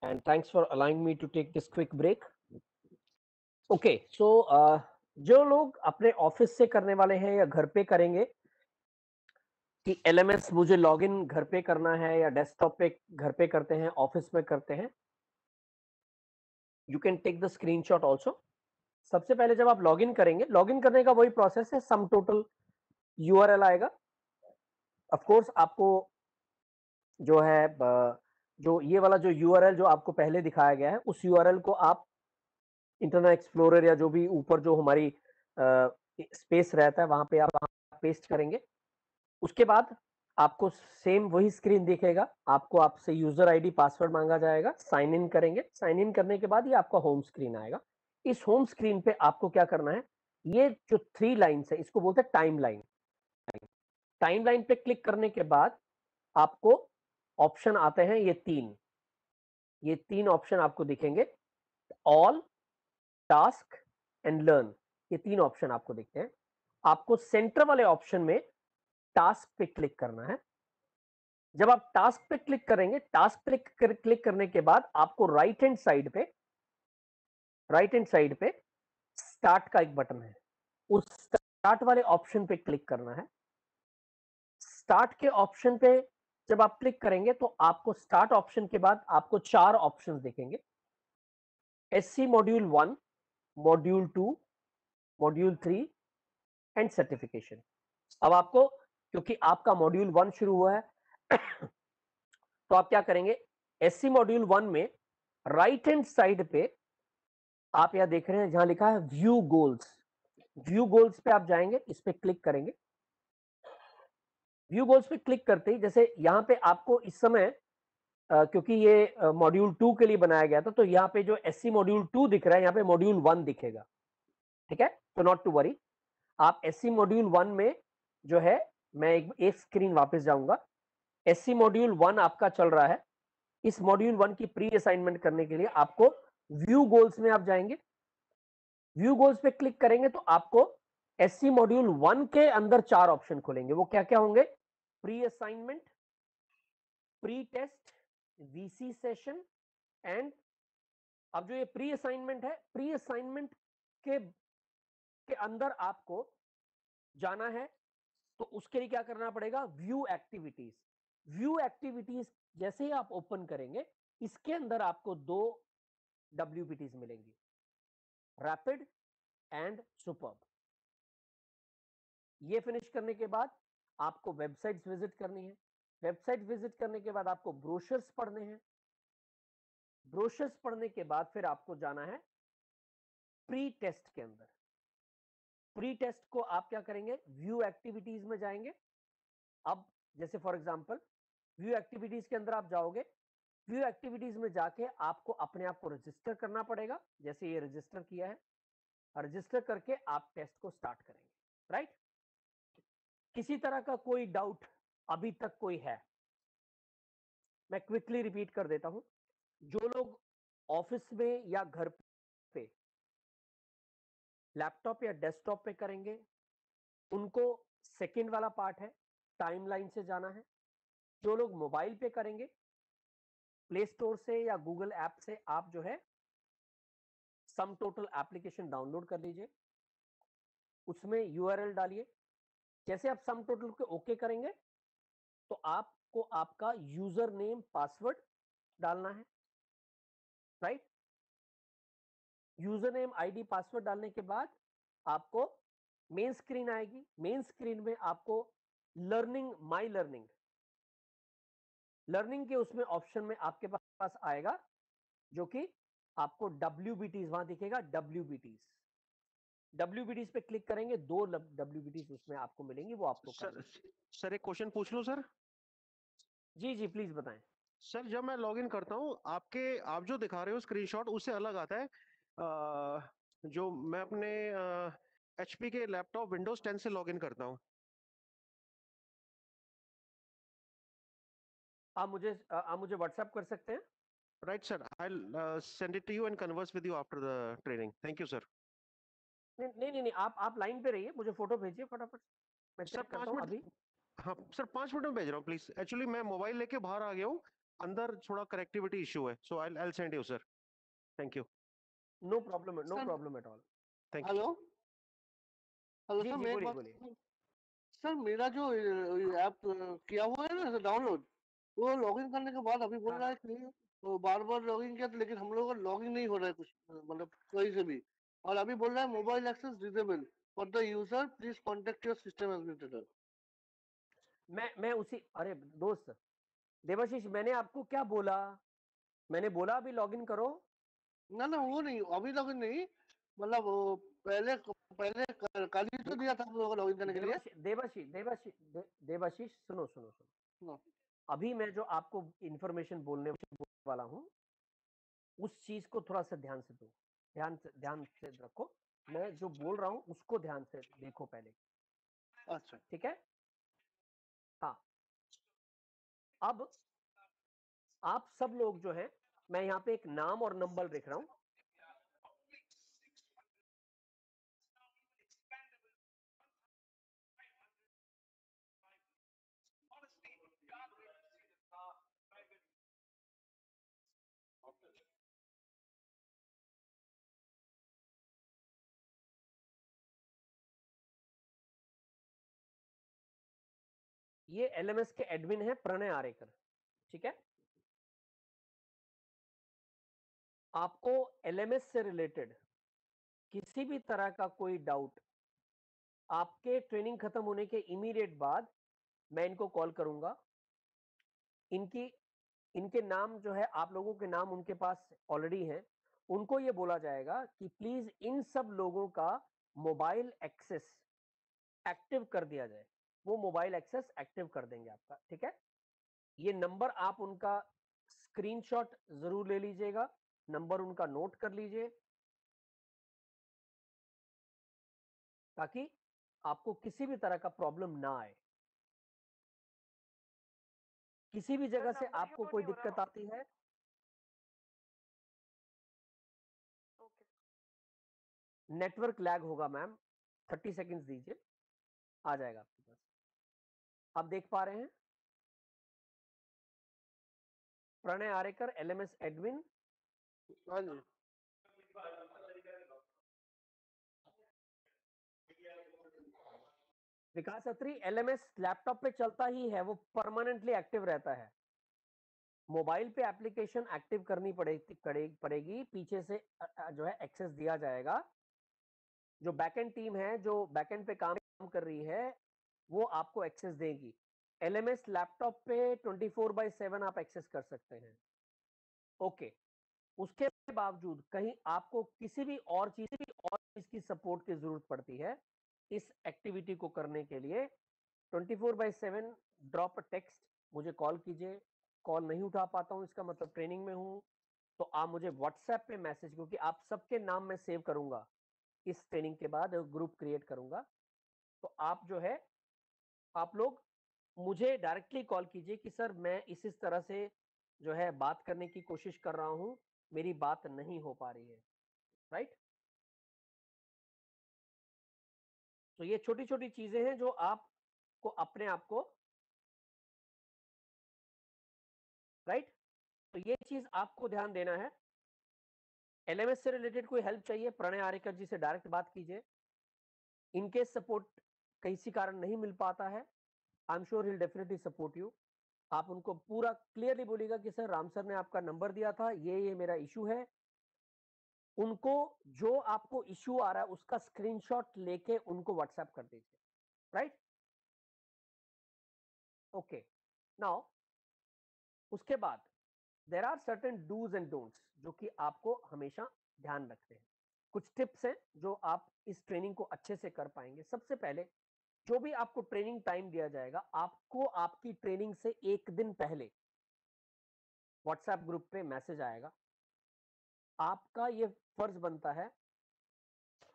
and thanks for allowing me to take this quick break. Okay, so जो लोग अपने office से करने वाले हैं या घर पे करेंगे कि एलएमएस मुझे लॉगिन घर पे करना है या डेस्कटॉप पे घर पे करते हैं, ऑफिस में करते हैं, you can take the screenshot also. सबसे पहले जब आप लॉगिन करेंगे, लॉगिन करने का वही प्रोसेस है, सम टोटल यूआरएल आएगा। ऑफ कोर्स आपको जो है जो ये वाला जो यूआरएल जो आपको पहले दिखाया गया है, उस यूआरएल को आप इंटरनेट एक्सप्लोरर या जो भी ऊपर जो हमारी स्पेस रहता है वहां पे आप पेस्ट करेंगे। उसके बाद आपको सेम वही स्क्रीन दिखेगा, आपको आपसे यूजर आईडी पासवर्ड मांगा जाएगा, साइन इन करेंगे। साइन इन करने के बाद ये आपका होम स्क्रीन आएगा। इस होम स्क्रीन पे आपको क्या करना है, ये जो 3 लाइन्स है इसको बोलते हैं टाइम लाइन। टाइम लाइन पे क्लिक करने के बाद आपको ऑप्शन आते हैं ये तीन ऑप्शन आपको दिखेंगे, ऑल, टास्क एंड लर्न। ये 3 ऑप्शन आपको दिखते हैं। आपको सेंटर वाले ऑप्शन में टास्क पे क्लिक करना है। जब आप टास्क पे क्लिक करेंगे, टास्क पे क्लिक करने के बाद आपको राइट हैंड साइड पे स्टार्ट का एक बटन है, उस स्टार्ट वाले ऑप्शन पे क्लिक करना है। स्टार्ट के ऑप्शन पे जब आप क्लिक करेंगे तो आपको स्टार्ट ऑप्शन के बाद आपको 4 ऑप्शंस दिखेंगे, SC module 1, module 2, module 3 and certification. अब आपको, क्योंकि आपका मॉड्यूल 1 शुरू हुआ है तो आप क्या करेंगे, एससी मॉड्यूल 1 में राइट हैंड साइड पे आप यहां देख रहे हैं जहां लिखा है व्यू गोल्स। व्यू गोल्स पे आप जाएंगे, इस पे क्लिक करेंगे। व्यू गोल्स पे क्लिक करते ही जैसे यहां पे आपको इस समय क्योंकि ये मॉड्यूल 2 के लिए बनाया गया था, तो यहाँ पे जो एससी मॉड्यूल 2 दिख रहा है, यहाँ पे मॉड्यूल 1 दिखेगा। ठीक है, तो नॉट टू वरी। आप एससी मॉड्यूल 1 में जो है, मैं एक स्क्रीन वापस जाऊंगा। एससी मॉड्यूल 1 आपका चल रहा है। इस मॉड्यूल 1 की प्री असाइनमेंट करने के लिए आपको व्यू गोल्स में आप जाएंगे। व्यू गोल्स पे क्लिक करेंगे तो आपको एससी मॉड्यूल 1 के अंदर 4 ऑप्शन खुलेंगे। वो क्या क्या होंगे, pre assignment, pre test, VC session and. अब जो ये प्री असाइनमेंट है, प्री असाइनमेंट के अंदर आपको जाना है, तो उसके लिए क्या करना पड़ेगा, व्यू एक्टिविटीज। व्यू एक्टिविटीज जैसे ही आप ओपन करेंगे, इसके अंदर आपको 2 WPTs मिलेंगी, रैपिड एंड सुपर्ब। ये फिनिश करने के बाद आपको वेबसाइट्स विजिट करनी है। वेबसाइट विजिट करने के बाद आपको ब्रोशर्स पढ़ने हैं। ब्रोशर्स पढ़ने के बाद फिर आपको जाना है प्री टेस्ट के अंदर। प्री टेस्ट को आप क्या करेंगे, व्यू एक्टिविटीज में जाएंगे। अब जैसे फॉर एग्जांपल व्यू एक्टिविटीज के अंदर आप जाओगे, व्यू एक्टिविटीज में जाके आपको अपने आप को रजिस्टर करना पड़ेगा। जैसे ये रजिस्टर किया है, रजिस्टर करके आप टेस्ट को स्टार्ट करेंगे। राइट, किसी तरह का कोई डाउट अभी तक कोई है? मैं क्विकली रिपीट कर देता हूं। जो लोग ऑफिस में या घर पे लैपटॉप या डेस्कटॉप पे करेंगे, उनको सेकंड वाला पार्ट है, टाइमलाइन से जाना है। जो लोग मोबाइल पे करेंगे, प्ले स्टोर से या गूगल ऐप से आप जो है सम टोटल एप्लीकेशन डाउनलोड कर लीजिए, उसमें यूआरएल डालिए। जैसे आप सम टोटल को ओके करेंगे तो आपको आपका यूजर नेम पासवर्ड डालना है। Right, user name ID password डालने के बाद आपको मेन स्क्रीन आएगी। मेन स्क्रीन में आपको लर्निंग, माई लर्निंग, लर्निंग के उसमें ऑप्शन में आपके पास आएगा जो कि आपको WBTs वहां दिखेगा। WBTs पे क्लिक करेंगे, 2 WBTs उसमें आपको मिलेंगी, वो आपको करनी है। सर एक क्वेश्चन पूछ लूं सर? जी जी प्लीज बताएं। सर जब मैं लॉगिन करता हूँ, आप जो दिखा रहे हो स्क्रीनशॉट उससे अलग आता है। जो मैं अपने HP के लैपटॉप विंडोज 10 से लॉगिन करता हूँ। आप मुझे व्हाट्सएप कर सकते हैं। Right sir, I send it to you and converse with you after the training. Thank you sir. नहीं नहीं नहीं, आप लाइन पे रहिए, मुझे फोटो भेजिए फटाफट, मैं सर चेक करता पाँच हूँ मिनट अभी। हाँ सर, 5 मिनट में भेज रहा हूँ प्लीज। एक्चुअली मैं मोबाइल लेके बाहर आ गया हूँ, अंदर थोड़ा कनेक्टिविटी इशू है, so I send you sir. Thank you. No problem sir at all. Thank you. Hello hello जी सर, जी, मैं एक बोलिए बात बोलिए। सर, मेरा जो ऐप किया हुआ है ना डाउनलोड, वो लॉगिन करने के बाद अभी बोल हाँ रहा है कि तो बार बार लॉगिन किया, तो लेकिन हम लोगों का लॉगिन नहीं हो रहा है कुछ, मतलब कहीं से भी। और अभी बोल रहा है mobile access disable for the user, please contact your system administrator. मैं उसी, अरे दोस्त देवाशीष, मैंने आपको क्या बोला? मैंने बोला अभी लॉगिन करो। ना ना, वो नहीं, अभी लॉगिन नहीं, मतलब वो पहले पहले कल ही तो दिया था हम लोगों को लॉगिन करने के लिए। देवाशीष, सुनो सुनो सुनो। हाँ, अभी मैं जो आपको इंफॉर्मेशन बोलने वाला हूं, उस चीज को थोड़ा सा ध्यान से दो, ध्यान से रखो। मैं जो बोल रहा हूं उसको ध्यान से देखो पहले, अच्छा ठीक है? हाँ, अब आप सब लोग जो है, मैं यहाँ पे एक नाम और नंबर लिख रहा हूं। ये एलएमएस के एडमिन है प्रणय आरेकर, ठीक है? आपको एलएमएस से रिलेटेड किसी भी तरह का कोई डाउट, आपके ट्रेनिंग खत्म होने के इमीडिएट बाद मैं इनको कॉल करूंगा। इनके नाम जो है, आप लोगों के नाम उनके पास ऑलरेडी हैं। उनको ये बोला जाएगा कि प्लीज इन सब लोगों का मोबाइल एक्सेस एक्टिव कर दिया जाए। वो मोबाइल एक्सेस एक्टिव कर देंगे आपका, ठीक है? ये नंबर आप उनका स्क्रीनशॉट जरूर ले लीजिएगा, नंबर उनका नोट कर लीजिए, ताकि आपको किसी भी तरह का प्रॉब्लम ना आए। किसी भी जगह से आपको कोई दिक्कत आती है, नेटवर्क लैग होगा मैम, 30 सेकेंड्स दीजिए, आ जाएगा आपके पास। आप देख पा रहे हैं प्रणय आरेकर एलएमएस एडमिन। हाँ जी। विकास अत्री, एलएमएस लैपटॉप पे चलता ही है, वो परमानेंटली एक्टिव रहता है। मोबाइल पे एप्लीकेशन एक्टिव करनी पड़ेगी, पीछे से जो है एक्सेस दिया जाएगा। जो बैकएंड टीम है, जो बैकएंड पे काम कर रही है, वो आपको एक्सेस देगी। एलएमएस लैपटॉप पे 24/7 आप एक्सेस कर सकते हैं। ओके, उसके बावजूद कहीं आपको किसी भी और चीज की सपोर्ट की जरूरत पड़ती है इस एक्टिविटी को करने के लिए, 24/7 ड्रॉप अ टेक्स्ट, मुझे कॉल कीजिए। कॉल नहीं उठा पाता हूं, इसका मतलब ट्रेनिंग में हूं, तो आप मुझे व्हाट्सएप पे मैसेज, क्योंकि आप सबके नाम मैं सेव करूंगा इस ट्रेनिंग के बाद, ग्रुप क्रिएट करूंगा, तो आप जो है, आप लोग मुझे डायरेक्टली कॉल कीजिए कि सर मैं इस तरह से जो है बात करने की कोशिश कर रहा हूं, मेरी बात नहीं हो पा रही है, राइट? तो ये छोटी छोटी चीजें हैं जो आपको अपने आप को, राइट, तो ये चीज आपको ध्यान देना है। एलएमएस से रिलेटेड कोई हेल्प चाहिए, प्रणय आरेकर जी से डायरेक्ट बात कीजिए। इनकेस सपोर्ट किसी कारण नहीं मिल पाता है, I am sure he definitely support you. आप उनको पूरा क्लियरली बोलिएगा कि सर राम सर ने आपका नंबर दिया था, ये मेरा इशू है। उनको जो आपको इशू आ रहा है उसका स्क्रीनशॉट लेके उनको व्हाट्सएप कर दीजिए, राइट? ओके, नाउ उसके बाद there are certain dos and don'ts जो कि आपको हमेशा ध्यान रखते हैं। कुछ टिप्स हैं जो आप इस ट्रेनिंग को अच्छे से कर पाएंगे। सबसे पहले, जो भी आपको ट्रेनिंग टाइम दिया जाएगा, आपको आपकी ट्रेनिंग से एक दिन पहले व्हाट्सएप ग्रुप पे मैसेज आएगा। आपका ये फर्ज बनता है,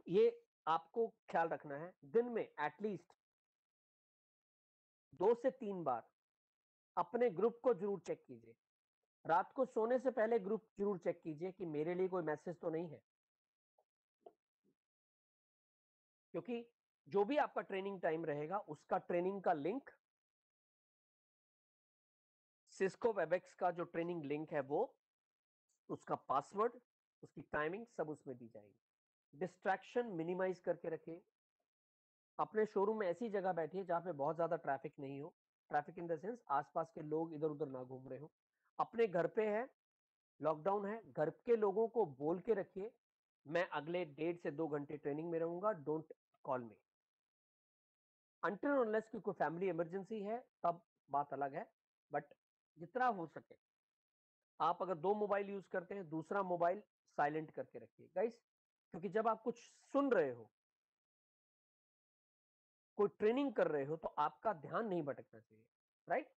ये आपको ख्याल रखना है, दिन में एटलीस्ट 2 से 3 बार अपने ग्रुप को जरूर चेक कीजिए। रात को सोने से पहले ग्रुप जरूर चेक कीजिए कि मेरे लिए कोई मैसेज तो नहीं है, क्योंकि जो भी आपका ट्रेनिंग टाइम रहेगा उसका ट्रेनिंग का लिंक सिस्को वेबएक्स का जो ट्रेनिंग लिंक है वो, उसका पासवर्ड, उसकी टाइमिंग सब उसमें दी जाएगी। डिस्ट्रैक्शन मिनिमाइज करके रखिए। अपने शोरूम में ऐसी जगह बैठिए जहां पे बहुत ज्यादा ट्रैफिक नहीं हो, ट्रैफिक इन द सेंस आसपास के लोग इधर उधर ना घूम रहे हो। अपने घर पे है, लॉकडाउन है, घर के लोगों को बोल के रखिए मैं अगले 1.5 से 2 घंटे ट्रेनिंग में रहूंगा, don't call me. Until unless की कोई फैमिली इमरजेंसी है तब बात अलग है, बट जितना हो सके आप अगर 2 मोबाइल यूज करते हैं, दूसरा मोबाइल साइलेंट करके रखिए गाइस, क्योंकि जब आप कुछ सुन रहे हो, कोई ट्रेनिंग कर रहे हो, तो आपका ध्यान नहीं भटकना चाहिए, राइट?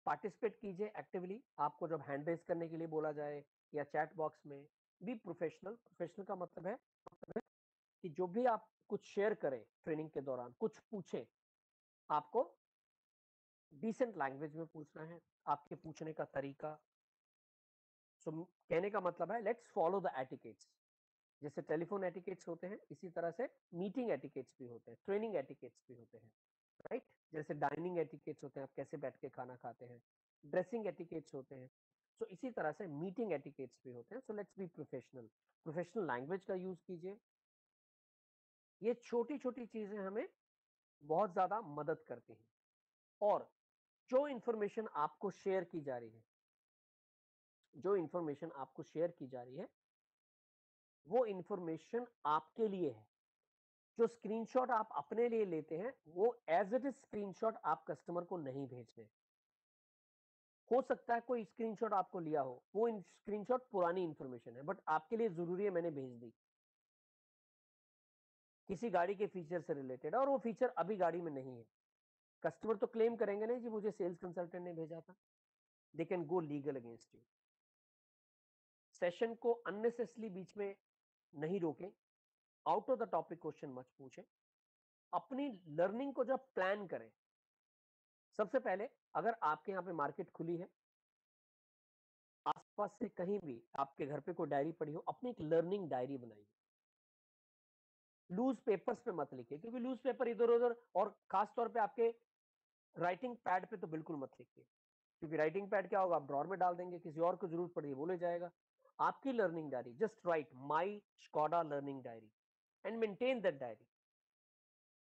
पार्टिसिपेट कीजिए एक्टिवली। आपको जब हैंड रेज करने के लिए बोला जाए या चैट बॉक्स में, बी प्रोफेशनल। प्रोफेशनल का मतलब है कि जो भी आप कुछ शेयर करें ट्रेनिंग के दौरान, कुछ पूछें, आपको डिसेंट लैंग्वेज में पूछना है, आपके पूछने का तरीका। सो कहने का मतलब है लेट्स फॉलो द एटिकेट्स। जैसे टेलीफोन एटिकेट्स होते हैं, इसी तरह से मीटिंग एटिकेट्स भी होते हैं, ट्रेनिंग एटिकेट्स भी होते हैं, राइट? जैसे डाइनिंग एटिकेट्स होते हैं, आप कैसे बैठ के खाना खाते हैं, ड्रेसिंग एटिकेट्स होते हैं। सो इसी तरह से मीटिंग एटिकेट्स भी होते हैं। So let's be professional. Professional language का यूज कीजिए। ये छोटी छोटी चीजें हमें बहुत ज्यादा मदद करती हैं। और जो इंफॉर्मेशन आपको शेयर की जा रही है, जो इंफॉर्मेशन आपको शेयर की जा रही है, वो इंफॉर्मेशन आपके लिए है। जो स्क्रीनशॉट आप अपने लिए लेते हैं, वो एज इट इज स्क्रीनशॉट आप कस्टमर को नहीं भेजते। हो सकता है कोई स्क्रीनशॉट आपको लिया हो, वो स्क्रीनशॉट पुरानी इंफॉर्मेशन है, बट आपके लिए जरूरी है, मैंने भेज दी, किसी गाड़ी के फीचर से रिलेटेड, और वो फीचर अभी गाड़ी में नहीं है। कस्टमर तो क्लेम करेंगे नहीं जी मुझे सेल्स कंसल्टेंट ने भेजा था। They can go legal against you. Session को अननेसेसरली बीच में नहीं रोकें। Out of the topic question मत पूछें। अपनी लर्निंग को जब प्लान करें, सबसे पहले अगर आपके यहाँ पे मार्केट खुली है, आसपास से कहीं भी आपके घर पे कोई डायरी पड़ी हो, अपनी एक लर्निंग डायरी बनाइए। लूज पेपर्स पे मत लिखिए, क्योंकि लूज पेपर इधर उधर, और खास तौर पे आपके राइटिंग पैड पे तो बिल्कुल मत लिखिए, क्योंकि राइटिंग पैड क्या होगा, आप ड्रॉर में डाल देंगे, किसी और को जरूरत पड़ेगी वो ले जाएगा। आपकी learning diary, just right my Skoda learning diary and maintain that diary.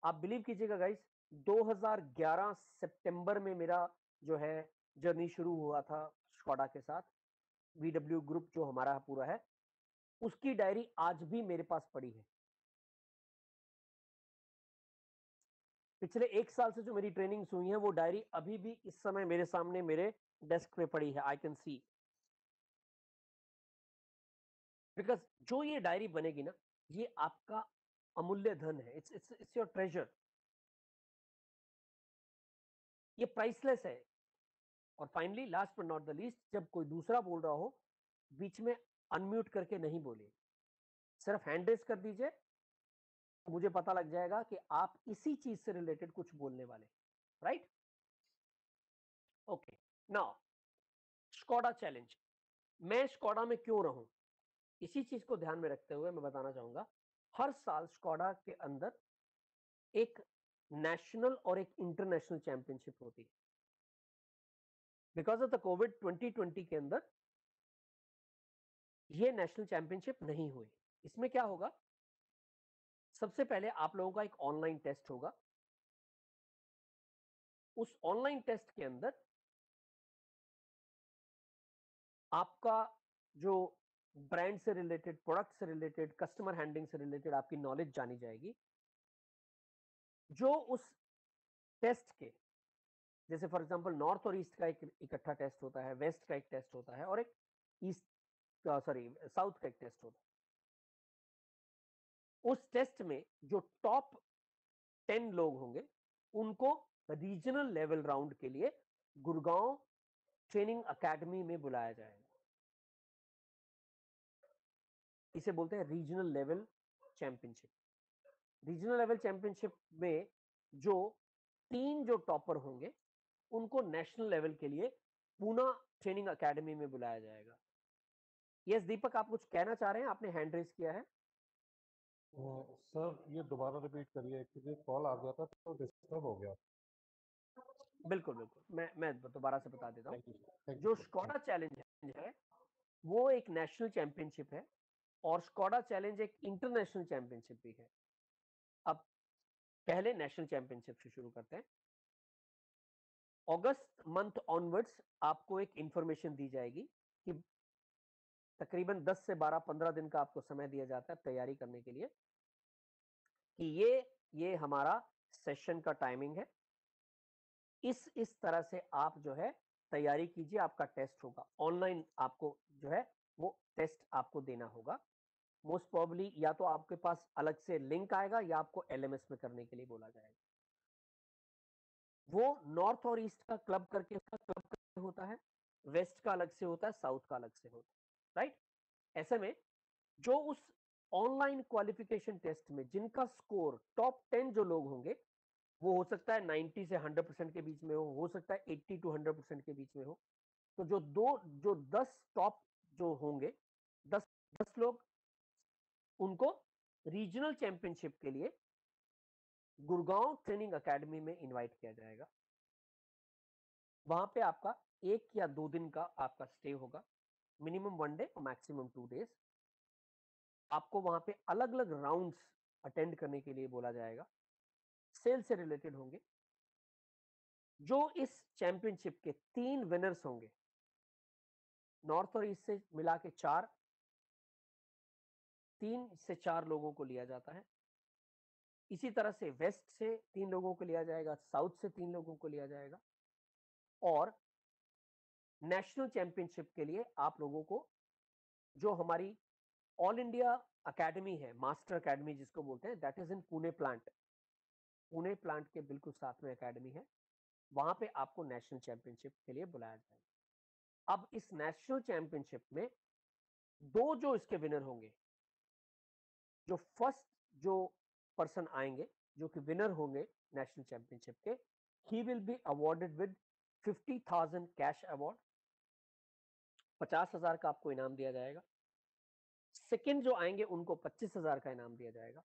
आप बिलीव कीजिएगा गाइस, 2011 सितंबर में मेरा जो है जर्नी शुरू हुआ था स्कॉडा के साथ। वीडब्ल्यू ग्रुप जो हमारा पूरा है, उसकी डायरी आज भी मेरे पास पड़ी है। पिछले 1 साल से जो मेरी ट्रेनिंग्स हुई हैं, वो डायरी अभी भी इस समय मेरे सामने मेरे डेस्क पे पड़ी है। आई कैन सी, बिकॉज जो ये डायरी बनेगी ना, ये आपका अमूल्य धन है। It's your treasure. ये प्राइसलेस है। और finally last but not the least, जब कोई दूसरा बोल रहा हो, बीच में अनम्यूट करके नहीं बोलिए, सिर्फ हैंड रेस कर दीजिए, तो मुझे पता लग जाएगा कि आप इसी चीज से रिलेटेड कुछ बोलने वाले, right? Okay, now Skoda challenge. मैं स्कॉडा में क्यों रहूं, इसी चीज को ध्यान में रखते हुए मैं बताना चाहूंगा। हर साल स्कॉडा के अंदर एक नेशनल और एक इंटरनेशनल चैंपियनशिप होती है। बिकॉज ऑफ द कोविड 2020 के अंदर ये नेशनल चैंपियनशिप नहीं हुई। इसमें क्या होगा, सबसे पहले आप लोगों का एक ऑनलाइन टेस्ट होगा। उस ऑनलाइन टेस्ट के अंदर आपका जो ब्रांड से रिलेटेड, प्रोडक्ट से रिलेटेड, कस्टमर हैंडलिंग से रिलेटेड आपकी नॉलेज जानी जाएगी। जो उस टेस्ट के, जैसे फॉर एग्जांपल नॉर्थ और ईस्ट का एक इकट्ठा टेस्ट होता है, वेस्ट का एक टेस्ट होता है, और एक ईस्ट सॉरी साउथ का एक टेस्ट होता है। उस टेस्ट में जो टॉप 10 लोग होंगे, उनको रीजनल लेवल राउंड के लिए गुड़गांव ट्रेनिंग एकेडमी में बुलाया जाएगा। इसे बोलते हैं regional level championship. Regional level championship में जो 3 जो टॉपर होंगे, उनको नेशनल लेवल के लिए पूना ट्रेनिंग एकेडमी में बुलाया जाएगा। यस दीपक, आप कुछ कहना चाह रहे हैं, आपने हैंड रेस किया है। सर ये दोबारा रिपीट करिए, क्योंकि कॉल आ गया था तो डिस्टर्ब हो गया। बिल्कुल बिल्कुल, मैं दोबारा से बता देता हूँ। Thank you, sir. Thank जो you, sir. स्कोडा चैलेंज है वो एक नेशनल चैंपियनशिप है और स्कोडा चैलेंज एक इंटरनेशनल चैंपियनशिप भी है। अब पहले नेशनल चैंपियनशिप से शुरू करते हैं। अगस्त मंथ ऑनवर्ड्स आपको एक इंफॉर्मेशन दी जाएगी कि तकरीबन 10 से 12-15 दिन का आपको समय दिया जाता है तैयारी करने के लिए कि ये हमारा सेशन का टाइमिंग है। इस तरह से आप जो है तैयारी कीजिए, आपका टेस्ट होगा ऑनलाइन, आपको जो है वो टेस्ट आपको देना होगा। मोस्ट प्रोबेबली या तो आपके पास अलग से लिंक आएगा या आपको एलएमएस में करने के लिए बोला जाएगा। वो नॉर्थ और ईस्ट का क्लब करके उसका क्लब करके होता है, वेस्ट का अलग से होता है, साउथ का अलग से होता है, राइट। ऐसे में जो उस ऑनलाइन क्वालिफिकेशन टेस्ट में जिनका स्कोर टॉप 10 जो लोग होंगे, वो हो सकता है 90 से 100% के बीच में हो सकता है 80 to 100% के बीच में हो। तो जो 10 टॉप जो होंगे, 10 लोग, उनको रीजनल चैंपियनशिप के लिए गुड़गांव ट्रेनिंग एकेडमी में इनवाइट किया जाएगा। वहां पे आपका 1 या 2 दिन का आपका स्टे होगा, मिनिमम 1 डे और मैक्सिमम 2 डेज। आपको वहां पे अलग अलग राउंड्स अटेंड करने के लिए बोला जाएगा, सेल से रिलेटेड होंगे। जो इस चैंपियनशिप के 3 विनर्स होंगे, नॉर्थ और ईस्ट से मिला के 3 से 4 लोगों को लिया जाता है। इसी तरह से वेस्ट से 3 लोगों को लिया जाएगा, साउथ से 3 लोगों को लिया जाएगा और नेशनल चैंपियनशिप के लिए आप लोगों को जो हमारी ऑल इंडिया एकेडमी है, मास्टर एकेडमी जिसको बोलते हैं, that is in Pune plant. Pune plant के बिल्कुल साथ में एकेडमी है, वहां पे आपको नेशनल चैंपियनशिप के लिए बुलाया जाएगा। अब इस नेशनल चैंपियनशिप में 2 जो इसके विनर होंगे, जो फर्स्ट जो पर्सन आएंगे जो कि विनर होंगे नेशनल चैंपियनशिप के, he will be awarded with 50,000 cash award, 50,000 का आपको इनाम दिया जाएगा। सेकंड जो आएंगे उनको 25,000 का इनाम दिया जाएगा।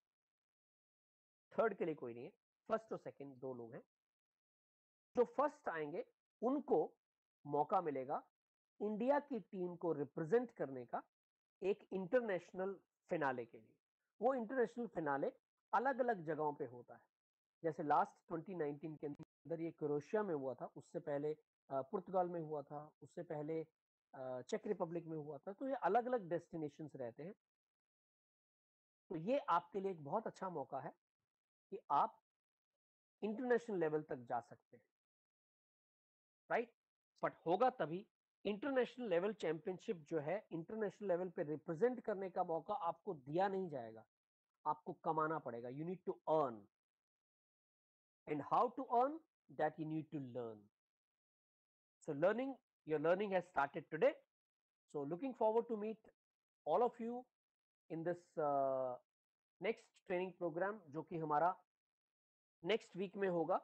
थर्ड के लिए कोई नहीं है, फर्स्ट और सेकंड 2 लोग हैं। जो फर्स्ट आएंगे उनको मौका मिलेगा इंडिया की टीम को रिप्रेजेंट करने का एक इंटरनेशनल फिनाले के लिए। वो इंटरनेशनल फिनाले अलग अलग जगहों पे होता है, जैसे लास्ट 2019 के अंदर ये क्रोएशिया में हुआ था, उससे पहले पुर्तगाल में हुआ था, उससे पहले चेक रिपब्लिक में हुआ था। तो ये अलग अलग डेस्टिनेशंस रहते हैं। तो ये आपके लिए एक बहुत अच्छा मौका है कि आप इंटरनेशनल लेवल तक जा सकते हैं, राइट। बट होगा तभी, इंटरनेशनल लेवल चैंपियनशिप जो है, इंटरनेशनल लेवल पे रिप्रेजेंट करने का मौका आपको दिया नहीं जाएगा, आपको कमाना पड़ेगा। You need to earn, and how to earn, that you need to learn. So your learning has started today. So looking forward to meet all of you in this next training program जो कि हमारा next week में होगा।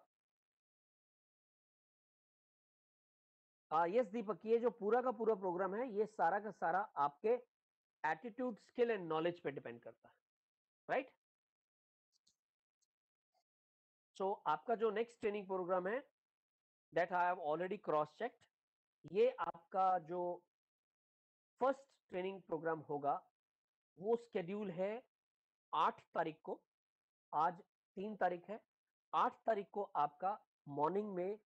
Yes दीपक, ये जो पूरा का पूरा प्रोग्राम है, ये सारा का सारा आपके एटीट्यूड, स्किल एंड नॉलेज पे डिपेंड करता है, राइट। सो आपका जो नेक्स्ट ट्रेनिंग प्रोग्राम है, that I have already cross checked, ये आपका जो फर्स्ट ट्रेनिंग प्रोग्राम होगा वो स्केड्यूल है 8 तारीख को। आज 3 तारीख है। 8 तारीख को आपका मॉर्निंग में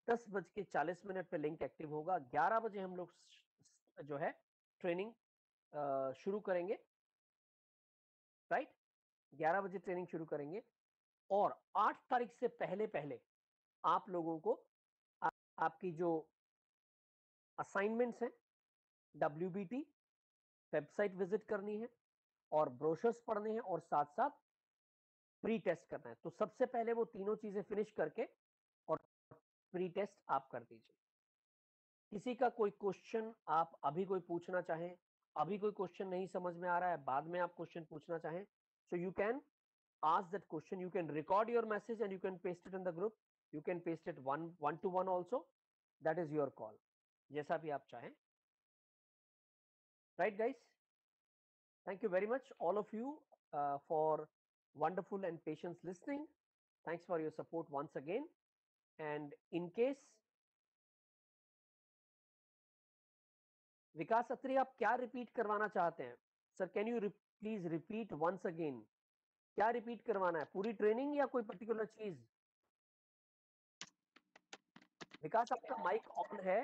10:40 पे लिंक एक्टिव होगा। 11 बजे हम लोग जो है ट्रेनिंग शुरू करेंगे, राइट। 11 बजे ट्रेनिंग शुरू करेंगे और 8 तारीख से पहले पहले आप लोगों को आपकी जो असाइनमेंट्स हैं, WBT वेबसाइट विजिट करनी है और ब्रोशर्स पढ़ने हैं और साथ साथ प्री टेस्ट करना है। तो सबसे पहले वो तीनों चीजें फिनिश करके और प्री टेस्ट आप कर दीजिए। किसी का कोई क्वेश्चन आप अभी कोई पूछना चाहें, अभी कोई क्वेश्चन नहीं समझ में आ रहा है, बाद में आप क्वेश्चन पूछना चाहें, so you can ask that question. You can record your message and you can paste it in the group. You can paste it one to one also. That is your call. जैसा भी आप चाहें, right guys? Thank you very much all of you for wonderful and patience listening. Thanks for your support once again. and in case विकास अत्री आप क्या repeat करवाना चाहते हैं sir? Can you please repeat once again, क्या repeat करवाना है? पूरी training या कोई पर्टिकुलर चीज? विकास आपका माइक ऑन है,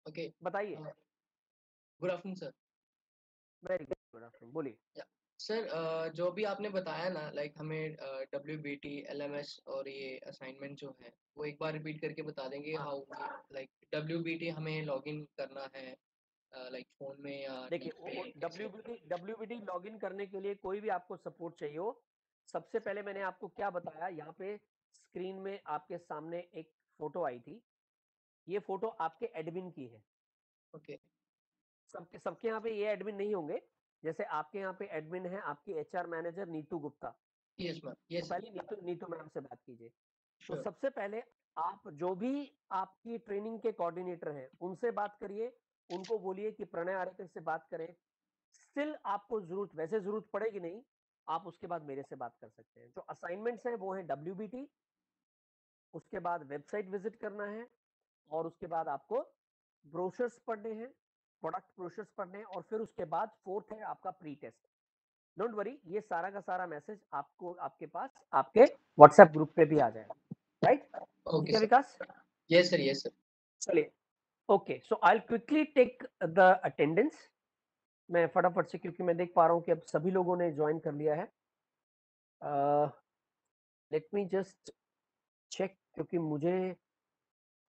ओके बताइए। Good afternoon sir. Very good afternoon, बोलिए। सर जो भी आपने बताया ना, लाइक हमें WBT LMS और ये असाइनमेंट जो है वो एक बार रिपीट करके बता देंगे। हाँ। हाउ लाइक WBT हमें लॉगिन करना है लाइक फोन में या देखिए नीट पे कैसे? WBT लॉगिन करने के लिए कोई भी आपको सपोर्ट चाहिए हो, सबसे पहले मैंने आपको क्या बताया, यहाँ पे स्क्रीन में आपके सामने एक फोटो आई थी, ये फोटो आपके एडमिन की है। ओके सबके यहाँ पे ये एडमिन नहीं होंगे, जैसे आपके यहाँ पे एडमिन है आपकी HR manager Neetu Gupta, yes ma'am, तो यस पहले नीतू मैम से बात कीजिए। तो श्योर। सबसे पहले आप जो भी आपकी ट्रेनिंग के कोऑर्डिनेटर हैं उनसे बात करिए, उनको बोलिए कि प्रणय आर्यकर से बात करें। स्टिल आपको वैसे जरूरत पड़ेगी नहीं, आप उसके बाद मेरे से बात कर सकते हैं। जो असाइनमेंट्स हैं वो है WBT, उसके बाद वेबसाइट विजिट करना है, और उसके बाद आपको ब्रोशर्स पढ़ने हैं, प्रोडक्ट ब्रोशर्स पढ़ने हैं, और फिर उसके बाद फोर्थ है आपका प्री टेस्ट। डोंट वरी, ये सारा का सारा मैसेज आपको आपके पास आपके व्हाट्सएप ग्रुप पे भी आ जाएगा, राइट? ठीक है Vikas? Yes sir, yes sir. चलिए, okay, so I will quickly take the attendance. मैं फटाफट से, क्योंकि मैं देख पा रहा हूं कि अब सभी लोगों ने ज्वाइन कर लिया है। लेट मी जस्ट चेक, क्योंकि मुझे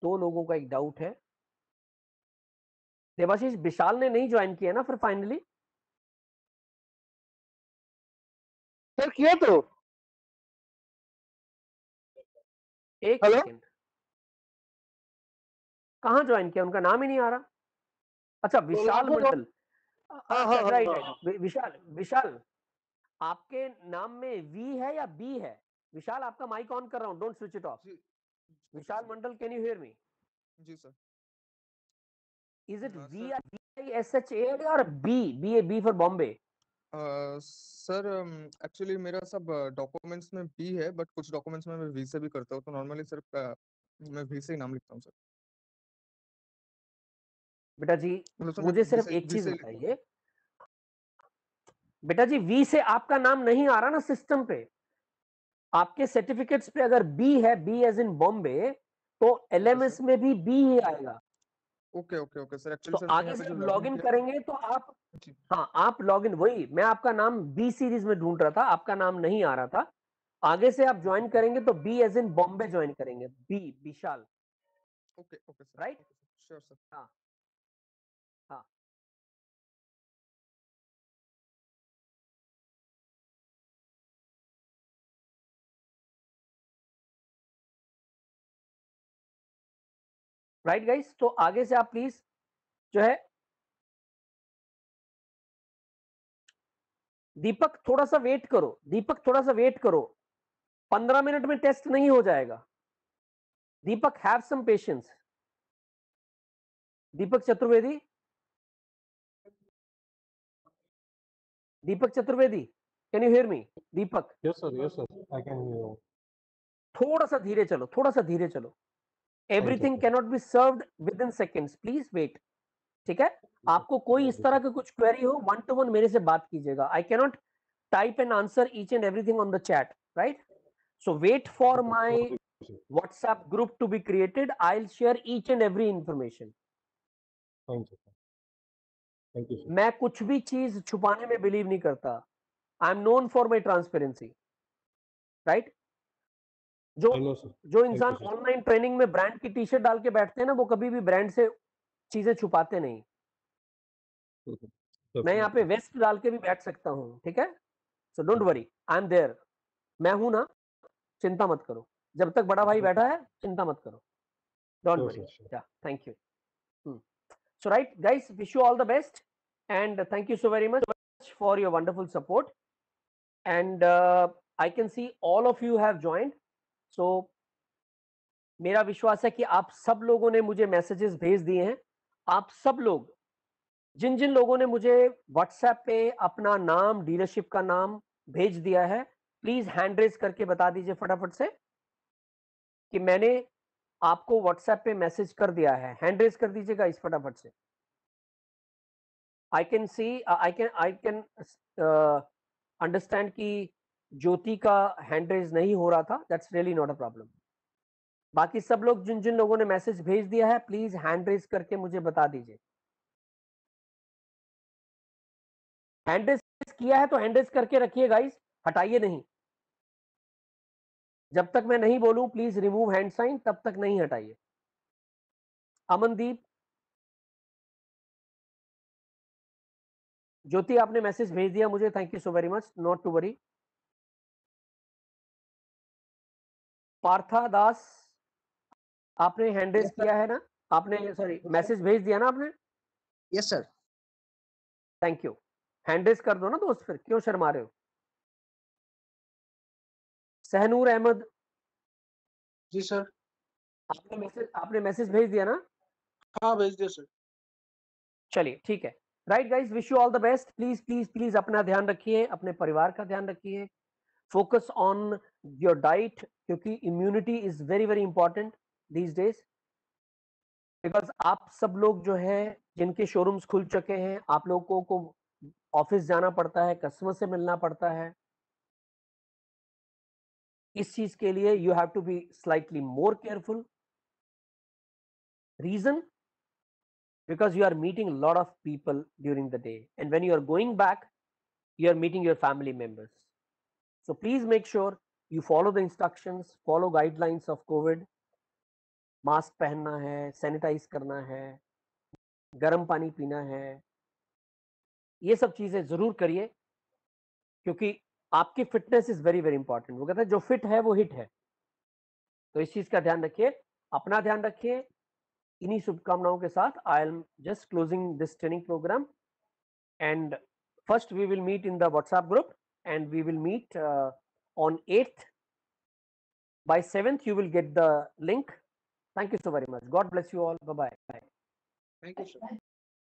2 लोगों का एक डाउट है। देवाशीष, विशाल ने नहीं ज्वाइन किया ना फिर फाइनली? सर किया तो। एक हेलो? सेकेंड, कहाँ ज्वाइन किया? उनका नाम ही नहीं आ रहा। अच्छा, विशाल मंडल। हाँ हाँ राइट हाँ राइट, विशाल विशाल, आपके नाम में वी है या बी है? विशाल, आपका माइक ऑन कर रहा हूँ, don't switch it off. Ji Vishal Mandal, can you hear me? Ji sir. Is it sir VISHA और B for Bombay? Sir actually मेरा सब डॉक्यूमेंट्स में बी है, बट कुछ डॉक्यूमेंट्स में मैं वी से भी करता हूँ, तो नॉर्मली सर मैं वी से ही नाम लिखता हूँ सर। बेटा जी, मतलब सर मैं मुझे वी सिर्फ से एक चीज लिखता हूँ सर। बताइए। बेटा जी, वी से आपका नाम नहीं आ रहा ना सिस्टम पे। आपके सर्टिफिकेट्स पे अगर बी है, बी एज इन बॉम्बे, तो ओके सर, LMS में भी बी ही आएगा। Okay okay okay sir. तो एक्चुअली सर मैंने आगे यहाँ से पे जो आप लॉगिन लॉगिन किया था। करेंगे तो आप, जी हाँ आप लॉगिन, वही मैं आपका नाम बी सीरीज में ढूंढ रहा था, आपका नाम नहीं आ रहा था। आगे से आप ज्वाइन करेंगे तो B as in Bombay join करेंगे, B Vishal, okay okay sir, right? Okay sir, sure sir. हाँ हाँ, राइट गाइस? तो आगे से आप प्लीज जो है, दीपक थोड़ा सा वेट करो, दीपक थोड़ा सा वेट करो, 15 मिनट में टेस्ट नहीं हो जाएगा। Deepak, have some patience. Deepak Chaturvedi, Deepak Chaturvedi, can you hear me? Deepak, Yes, sir. Yes, sir. I can hear you. थोड़ा सा धीरे चलो, थोड़ा सा धीरे चलो। Thank you, everything sir. Cannot be served within seconds, please wait. ठीक है? आपको कोई इस तरह का कुछ क्वेरी हो, 1 to 1 मेरे से बात कीजिएगा। I cannot type and answer each and everything on the chat, right? So wait for my WhatsApp group to be created. I'll share each and every information. Thank you, sir. Thank you, sir. मैं कुछ भी चीज छुपाने में believe नहीं करता। I am known for my transparency, right? जो I know, sir. जो Thank इंसान you, sir. ऑनलाइन ट्रेनिंग में ब्रांड की टी शर्ट डाल के बैठते हैं ना, वो कभी भी ब्रांड से चीजें छुपाते नहीं। मैं यहाँ पे Definitely. वेस्ट डाल के भी बैठ सकता हूँ, ठीक है? So don't worry, I am there. मैं हूं ना, चिंता मत करो। जब तक बड़ा भाई बैठा है, चिंता मत करो। Don't Sure, worry. sir. Sure. या, thank you. So right guys, wish you all the best and thank you so very much for your wonderful support, and I can see all of you have joined. So मेरा विश्वास है कि आप सब लोगों ने मुझे मैसेजेस भेज दिए हैं। आप सब लोग, जिन जिन लोगों ने मुझे व्हाट्सएप पे अपना नाम, डीलरशिप का नाम भेज दिया है, प्लीज हैंड रेज करके बता दीजिए फटाफट से। कि मैंने आपको व्हाट्सएप पे मैसेज कर दिया है, हैंड रेज कर दीजिएगा इस फटाफट से। I can see, I can understand कि ज्योति का हैंड रेज नहीं हो रहा था, that's really not a problem. बाकी सब लोग जिन जिन लोगों ने मैसेज भेज दिया है, प्लीज हैंड रेज करके मुझे बता दीजिए। हैंड रेज किया है तो हैंड रेज करके रखिए गाइस, हटाइए नहीं। जब तक मैं नहीं बोलूं प्लीज रिमूव हैंड साइन, तब तक नहीं हटाइए। अमनदीप, ज्योति आपने मैसेज भेज दिया मुझे, thank you so very much, not to worry. Partha Das, आपने हैंड रेज किया है ना, आपने सॉरी मैसेज भेज दिया ना आपने? Yes sir. Thank you. Hand raise कर दो ना दोस्त, फिर क्यों शर्मा रहे हो? सहनूर अहमद, जी सर। आपने मैसेज भेज दिया ना? हाँ भेज दिया सर। चलिए ठीक है। Right guys, wish you all the best. Please please please अपना ध्यान रखिए, अपने परिवार का ध्यान रखिए, फोकस ऑन योर डाइट, क्योंकि immunity is very very important these days. Because आप सब लोग जो है, जिनके शोरूम्स खुल चुके हैं, आप लोगों को ऑफिस जाना पड़ता है, कस्टमर से मिलना पड़ता है। इस चीज के लिए you have to be slightly more careful. Reason, because you are meeting a lot of people during the day, and when you are going back you are meeting your family members. So please make sure you follow the instructions, follow guidelines of COVID. Mask पहनना है, sanitise करना है, गर्म पानी पीना है, ये सब चीजें जरूर करिए, क्योंकि आपकी fitness is very very important. वो कहते हैं जो फिट है वो हिट है। तो इस चीज का ध्यान रखिए, अपना ध्यान रखिए। इन्हीं शुभकामनाओं के साथ I am just closing this training programme, and first we will meet in the WhatsApp group, and we will meet on 8th. By 7th you will get the link. Thank you so very much. God bless you all. Bye bye. Thank you sir.